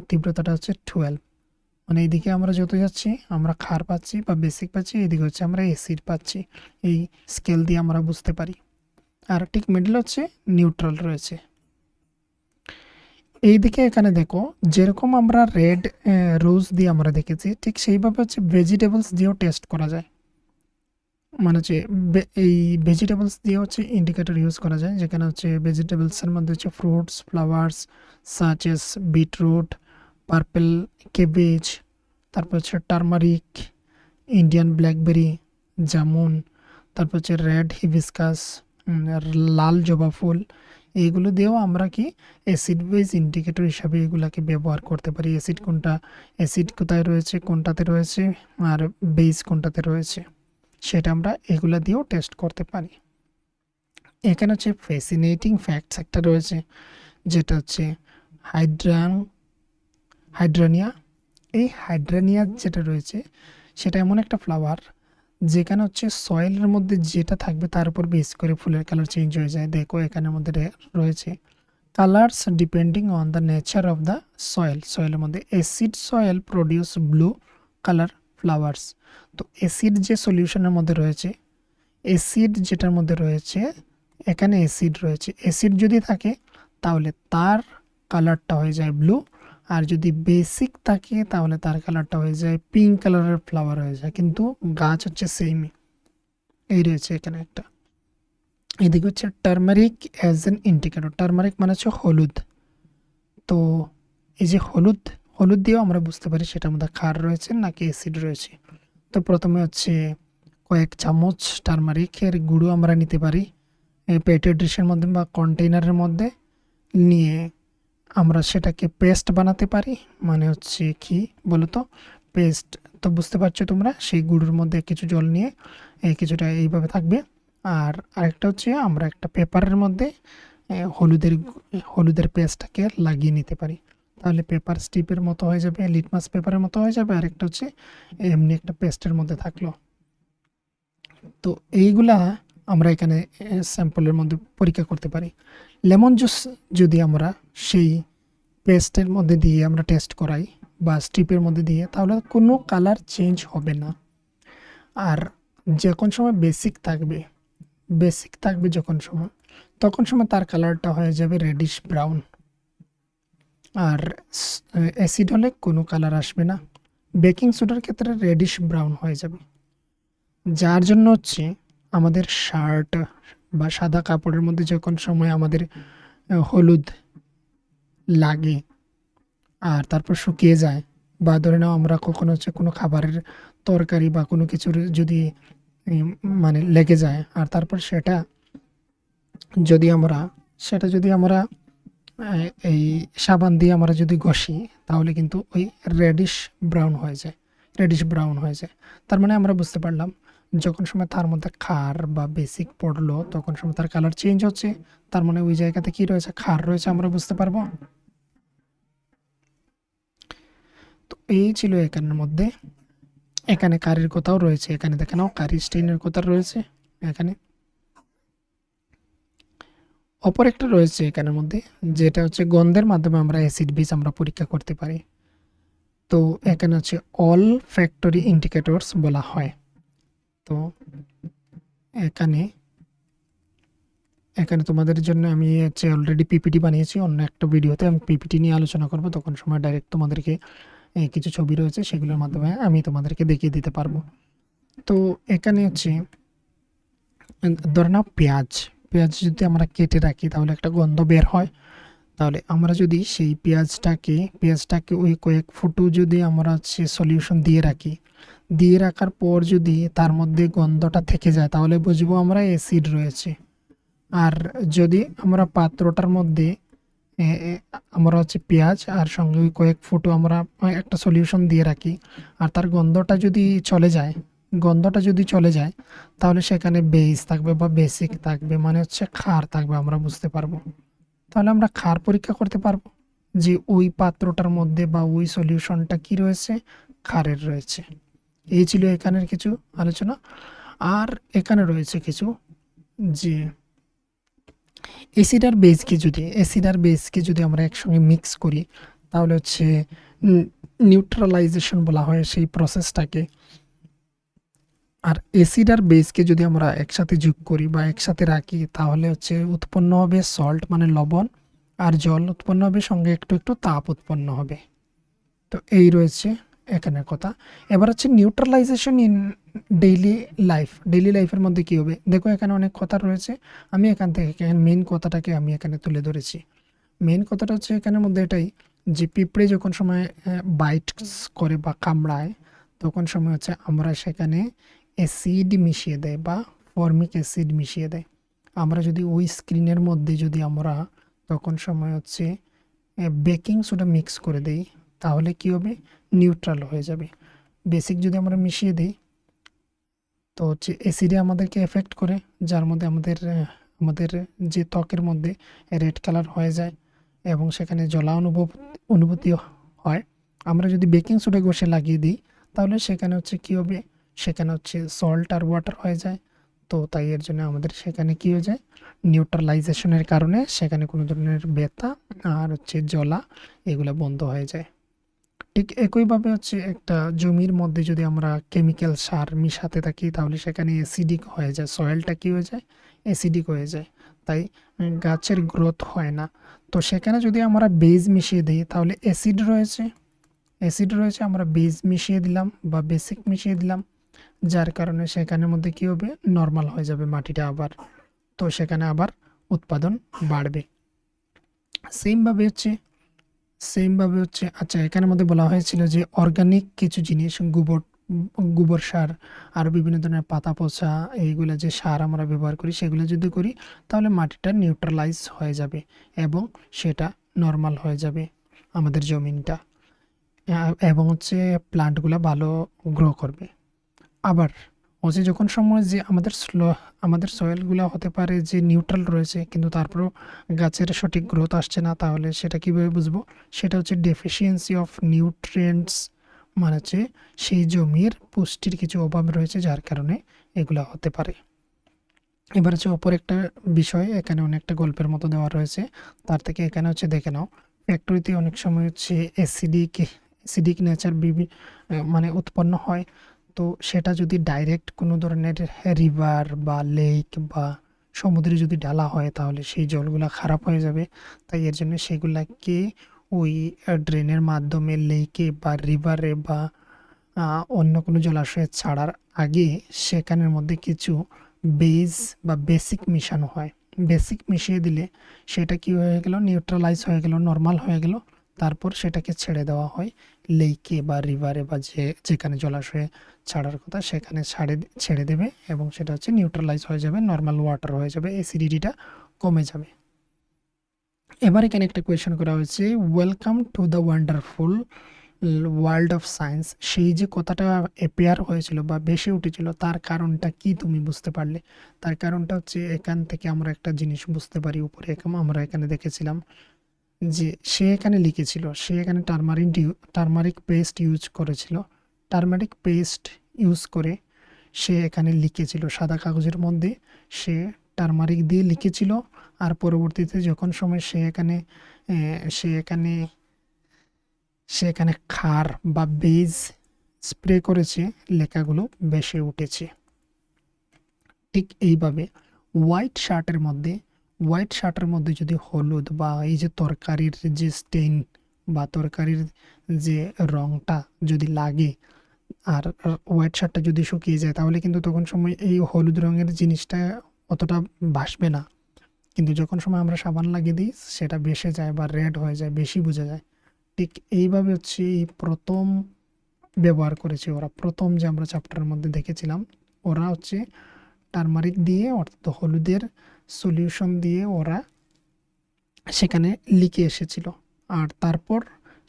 তীব্রতাটা হচ্ছে 12। মানে এইদিকে আমরা যত যাচ্ছি আমরা ক্ষার পাচ্ছি বা বেসিক পাচ্ছি, এদিকে হচ্ছে আমরা অ্যাসিড পাচ্ছি, এই স্কেল দিয়ে আমরা বুঝতে পারি। আর ঠিক মিডল হচ্ছে নিউট্রাল রয়েছে। এইদিকে এখানে দেখো যেরকম আমরা রেড রোজ দিয়ে আমরা দেখেছি, ঠিক সেইভাবে হচ্ছে ভেজিটেবলস দিয়েও টেস্ট করা যায়, মানে হচ্ছে এই ভেজিটেবলস দিয়ে হচ্ছে ইন্ডিকেটর ইউজ করা যায়, যেখানে হচ্ছে ভেজিটেবলসের মধ্যে হচ্ছে fruits, flowers such as beetroot, purple cabbage, তারপর হচ্ছে টারমারিক, ইন্ডিয়ান ব্ল্যাকবেরি, জামুন, তারপর হচ্ছে রেড হিবিস্কাস, লাল জবা ফুল, এইগুলো দিয়েও আমরা কি অ্যাসিড বেস ইন্ডিকেটর হিসাবে এগুলাকে ব্যবহার করতে পারি। অ্যাসিড কোথায় রয়েছে, কোনটাতে রয়েছে, আর বেস কোনটাতে রয়েছে, সেটা আমরা এগুলা দিয়েও টেস্ট করতে পারি। এখানে হচ্ছে ফ্যাসিনেটিং ফ্যাক্টস একটা রয়েছে, যেটা হচ্ছে হাইড্রানিয়া। এই হাইড্রানিয়া যেটা রয়েছে সেটা এমন একটা ফ্লাওয়ার, যেখানে হচ্ছে সয়েলের মধ্যে যেটা থাকবে তার উপর বেস করে ফুলের কালার চেঞ্জ হয়ে যায়। দেখো এখানের মধ্যে রয়েছে colours depending on the nature of the সয়েলের মধ্যে acid soil produce blue colour flowers. তো অ্যাসিড যে সলিউশনের মধ্যে রয়েছে, অ্যাসিড যেটার মধ্যে রয়েছে, এখানে অ্যাসিড রয়েছে, অ্যাসিড যদি থাকে তাহলে তার কালারটা হয়ে যায় ব্লু, আর যদি বেসিক থাকে তাহলে তার কালারটা হয়ে যায় পিঙ্ক কালারের ফ্লাওয়ার হয়ে যায়, কিন্তু গাছ হচ্ছে সেমই। এই রয়েছে এখানে একটা। এদিকে হচ্ছে turmeric as an indicator, turmeric মানে হচ্ছে হলুদ। তো এই যে হলুদ দিয়েও আমরা বুঝতে পারি সেটার মধ্যে ক্ষার রয়েছে নাকি অ্যাসিড রয়েছে। তো প্রথমে হচ্ছে কয়েক চামচ টার্মারিকের গুঁড়ো আমরা নিতে পারি পেট্রি ডিশের মধ্যে বা কন্টেইনারের মধ্যে নিয়ে আমরা সেটাকে পেস্ট বানাতে পারি, মানে হচ্ছে কি বলতো পেস্ট। তো বুঝতে পারছো তোমরা, সেই গুঁড়োর মধ্যে কিছু জল নিয়ে কিছুটা এইভাবে থাকবে, আর আরেকটা হচ্ছে আমরা একটা পেপারের মধ্যে হলুদের পেস্টটাকে লাগিয়ে নিতে পারি। তাহলে পেপার স্ট্রিপের মতো হয়ে যাবে, লিটমাস পেপারের মতো হয়ে যাবে, আর একটা হচ্ছে এমনি একটা পেস্টের মধ্যে থাকলো। তো এইগুলা আমরা এখানে স্যাম্পলের মধ্যে পরীক্ষা করতে পারি। লেমন জুস যদি আমরা সেই পেস্টের মধ্যে দিয়ে আমরা টেস্ট করাই বা স্ট্রিপের মধ্যে দিয়ে, তাহলে কোনো কালার চেঞ্জ হবে না। আর যখন সময় বেসিক থাকবে তখন সময় তার কালারটা হয়ে যাবে রেডিশ ব্রাউন। আর অ্যাসিড হলে কোনো কালার আসবে না। বেকিং সোডার ক্ষেত্রে রেডিশ ব্রাউন হয়ে যাবে, যার জন্য হচ্ছে আমাদের শার্ট বা সাদা কাপড়ের মধ্যে যখন সময় আমাদের হলুদ লাগে আর তারপর শুকিয়ে যায়, বা ধরে নাও আমরা কখনো হচ্ছে কোনো খাবারের তরকারি বা কোনো কিছুর যদি মানে লেগে যায়, আর তারপর যদি আমরা যদি আমরা এই সাবান দিয়ে আমরা যদি ঘষি, তাহলে কিন্তু ওই রেডিশ ব্রাউন হয়ে যায়। তার মানে আমরা বুঝতে পারলাম যখন সময় তার মধ্যে ক্ষার বা বেসিক পড়লো তখন সময় তার কালার চেঞ্জ হচ্ছে, তার মানে ওই জায়গাতে কি রয়েছে, ক্ষার রয়েছে, আমরা বুঝতে পারবো। তো এই ছিল এখানের মধ্যে। এখানে কারির কথাও রয়েছে, এখানে দেখে নাও কারি স্টেইনের কথা রয়েছে এখানে। অপর একটা রয়েছে এখানের মধ্যে, যেটা হচ্ছে গন্ধের মাধ্যমে আমরা অ্যাসিড বেস আমরা পরীক্ষা করতে পারি। তো এখানে হচ্ছে অল ফ্যাক্টরি ইন্ডিকেটরস বলা হয়। তো এখানে এখানে তোমাদের জন্য আমি হচ্ছে অলরেডি পিপিটি বানিয়েছি, অন্য একটা ভিডিওতে আমি পিপিটি নিয়ে আলোচনা করব, তখন সময় ডাইরেক্ট তোমাদেরকে কিছু ছবি রয়েছে সেগুলোর মাধ্যমে আমি তোমাদেরকে দেখিয়ে দিতে পারবো। তো এখানে হচ্ছে ধরে নাও পেঁয়াজ যদি আমরা কেটে রাখি তাহলে একটা গন্ধ বের হয়। তাহলে আমরা যদি সেই পেঁয়াজটাকে ওই কয়েক ফুটো যদি আমরা হচ্ছে সলিউশন দিয়ে রাখার পর যদি তার মধ্যে গন্ধটা থেকে যায়, তাহলে বুঝবো আমরা অ্যাসিড রয়েছে। আর যদি আমরা পাত্রটার মধ্যে আমরা হচ্ছে পেঁয়াজ আর সঙ্গে ওই কয়েক ফুটো আমরা একটা সলিউশন দিয়ে রাখি, আর তার গন্ধটা যদি চলে যায়, তাহলে সেখানে বেস থাকবে বা বেসিক থাকবে, মানে হচ্ছে ক্ষার থাকবে, আমরা বুঝতে পারবো। তাহলে আমরা ক্ষার পরীক্ষা করতে পারবো যে ওই পাত্রটার মধ্যে বা ওই সলিউশনটা কি রয়েছে, ক্ষারের রয়েছে। এই ছিল এখানের কিছু আলোচনা। আর এখানে রয়েছে কিছু, যে অ্যাসিড আর বেসকে যদি আমরা একসঙ্গে মিক্স করি, তাহলে হচ্ছে নিউট্রালাইজেশন বলা হয় সেই প্রসেসটাকে। আর অ্যাসিড আর বেসকে যদি আমরা একসাথে যোগ করি বা একসাথে রাখি, তাহলে হচ্ছে উৎপন্ন হবে সল্ট মানে লবণ, আর জল উৎপন্ন হবে, সঙ্গে একটু একটু তাপ উৎপন্ন হবে। তো এই রয়েছে এখানের কথা। এবার হচ্ছে নিউট্রালাইজেশন ইন ডেইলি লাইফের মধ্যে কী হবে, দেখো এখানে অনেক কথা রয়েছে। আমি এখান থেকে মেন কথাটাকে আমি এখানে তুলে ধরেছি। মেন কথাটা হচ্ছে এখানের মধ্যে এটাই, যে পিঁপড়ে যখন সময় বাইট করে বা কামড়ায়, তখন সময় হচ্ছে আমরা সেখানে অ্যাসিড মিশিয়ে দেয় বা ফর্মিক অ্যাসিড মিশিয়ে দেয়। আমরা যদি ওই স্ক্রিনের মধ্যে যদি আমরা তখন সময় হচ্ছে বেকিং সোডা মিক্স করে দেই, তাহলে কী হবে, নিউট্রাল হয়ে যাবে। বেসিক যদি আমরা মিশিয়ে দিই, তো হচ্ছে অ্যাসিডে আমাদেরকে এফেক্ট করে, যার মধ্যে আমাদের যে ত্বকের মধ্যে রেড কালার হয়ে যায় এবং সেখানে জ্বলা অনুভূতি হয়। আমরা যদি বেকিং সোডা ঘষে লাগিয়ে দিই, তাহলে সেখানে হচ্ছে কী হবে, সেখানে হচ্ছে সল্ট আর ওয়াটার হয়ে যায়। তো তাই এর জন্য আমাদের সেখানে কী হয়ে যায়, নিউট্রালাইজেশনের কারণে সেখানে কোনো ধরনের ব্যথা আর হচ্ছে জ্বলা এগুলো বন্ধ হয়ে যায়। ঠিক একইভাবে হচ্ছে একটা জমির মধ্যে যদি আমরা কেমিক্যাল সার মিশাতে থাকি, তাহলে সেখানে অ্যাসিডিক হয়ে যায়, সয়েলটা কী হয়ে যায়, অ্যাসিডিক হয়ে যায়। তাই গাছের গ্রোথ হয় না। তো সেখানে যদি আমরা বেজ মিশিয়ে দিই, তাহলে অ্যাসিড রয়েছে, আমরা বেজ মিশিয়ে দিলাম বা বেসিক মিশিয়ে দিলাম, যার কারণে সেখানের মধ্যে কী হবে, নর্মাল হয়ে যাবে মাটিটা আবার। তো সেখানে আবার উৎপাদন বাড়বে। সেমভাবে হচ্ছে আচ্ছা, এখানের মধ্যে বলা হয়েছিল যে অর্গানিক কিছু জিনিস, গোবর সার আর বিভিন্ন ধরনের পাতা পচা এইগুলো যে সার আমরা ব্যবহার করি, সেগুলো যদি করি, তাহলে মাটিটা নিউট্রালাইজ হয়ে যাবে এবং সেটা নর্মাল হয়ে যাবে আমাদের জমিনটা, এবং হচ্ছে প্লান্টগুলো ভালো গ্রো করবে। আবার হচ্ছে যখন সময় যে আমাদের সয়েলগুলো হতে পারে যে নিউট্রাল রয়েছে কিন্তু তারপরেও গাছের সঠিক গ্রোথ আসছে না, তাহলে সেটা কিভাবে বুঝবো? সেটা হচ্ছে ডেফিসিয়েন্সি অফ নিউট্রিয়েন্টস, মানে হচ্ছে সেই জমির পুষ্টির কিছু অভাব রয়েছে যার কারণে এগুলা হতে পারে। এবার হচ্ছে অপর একটা বিষয়, এখানে অনেকটা গল্পের মতো দেওয়া রয়েছে, তার থেকে এখানে হচ্ছে দেখে নাও, ফ্যাক্টরিতে অনেক সময় হচ্ছে অ্যাসিডিক নেচার মানে উৎপন্ন হয়। তো সেটা যদি ডাইরেক্ট কোনো ধরনের রিভার বা লেক বা সমুদ্রে যদি ঢালা হয় তাহলে সেই জলগুলা খারাপ হয়ে যাবে। তাই এর জন্য সেগুলাকে ওই ড্রেনের মাধ্যমে লেকে বা রিভারে বা অন্য কোনো জলাশয়ে ছাড়ার আগে সেখানের মধ্যে কিছু বেস বা বেসিক মিশানো হয়। বেসিক মিশিয়ে দিলে সেটা কি হয়ে গেল, নিউট্রালাইজ হয়ে গেল, নর্মাল হয়ে গেল। তারপর সেটাকে ছেড়ে দেওয়া হয় লেকে বা রিভারে বা যেখানে জলাশয়ে ছাড়ার কথা সেখানে ছেড়ে দেবে এবং সেটা হচ্ছে নিউট্রালাইজ হয়ে যাবে, নর্মাল ওয়াটার হয়ে যাবে, অ্যাসিডিটিটা কমে যাবে। এবার এখানে একটা কোয়েশ্চেন করা হয়েছে, welcome to the wonderful world of science. সেই যে কথাটা অ্যাপিয়ার হয়েছিল বা ভেসে উঠেছিল তার কারণটা কি তুমি বুঝতে পারলে? তার কারণটা হচ্ছে এখান থেকে আমরা একটা জিনিস বুঝতে পারি, উপরে আমরা এখানে দেখেছিলাম যে সে এখানে লিখেছিল, সে এখানে টারমারিক পেস্ট ইউজ করেছিল। টারমারিক পেস্ট ইউজ করে সে এখানে লিখেছিল সাদা কাগজের মধ্যে, সে টারমারিক দিয়ে লিখেছিল। আর পরবর্তীতে যখন সময় সে এখানে খার বা বেজ স্প্রে করেছে, লেখাগুলো ভেসে উঠেছে। ঠিক এইভাবে হোয়াইট শার্টের মধ্যে যদি হলুদ বা এই যে তরকারির যে স্টেইন বা তরকারির যে রংটা যদি লাগে আর হোয়াইট শার্টটা যদি শুকিয়ে যায় তাহলে কিন্তু তখন সময় এই হলুদ রঙের জিনিসটা অতটা ভাসবে না। কিন্তু যখন সময় আমরা সাবান লাগিয়ে দিই সেটা ভেসে যায় বা রেড হয়ে যায়, বেশি বোঝা যায়। ঠিক এইভাবে হচ্ছে এই প্রথম ব্যবহার করেছে ওরা, প্রথম যে আমরা চ্যাপ্টারের মধ্যে দেখেছিলাম, ওরা হচ্ছে টারমারিক দিয়ে অর্থাৎ হলুদের সলিউশন দিয়ে ওরা সেখানে লিখে এসেছিল। আর তারপর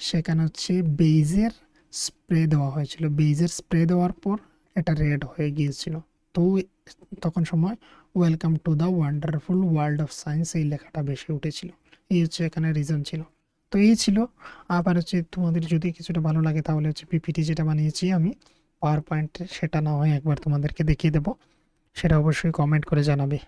সেখানে হচ্ছে বেইজের স্প্রে দেওয়া হয়েছিল, বেইজের স্প্রে দেওয়ার পর এটা রেড হয়ে গিয়েছিল। তো তখন সময় welcome to the wonderful world of science এই লেখাটা ভেসে উঠেছিল। এই হচ্ছে এখানে রিজন ছিল। তো এই ছিল। আবার হচ্ছে তোমাদের যদি কিছুটা ভালো লাগে তাহলে হচ্ছে পিপিটি যেটা বানিয়েছি আমি পাওয়ার পয়েন্টে, সেটা না হয় একবার তোমাদেরকে দেখিয়ে দেবো, সেটা অবশ্যই কমেন্ট করে জানাবে।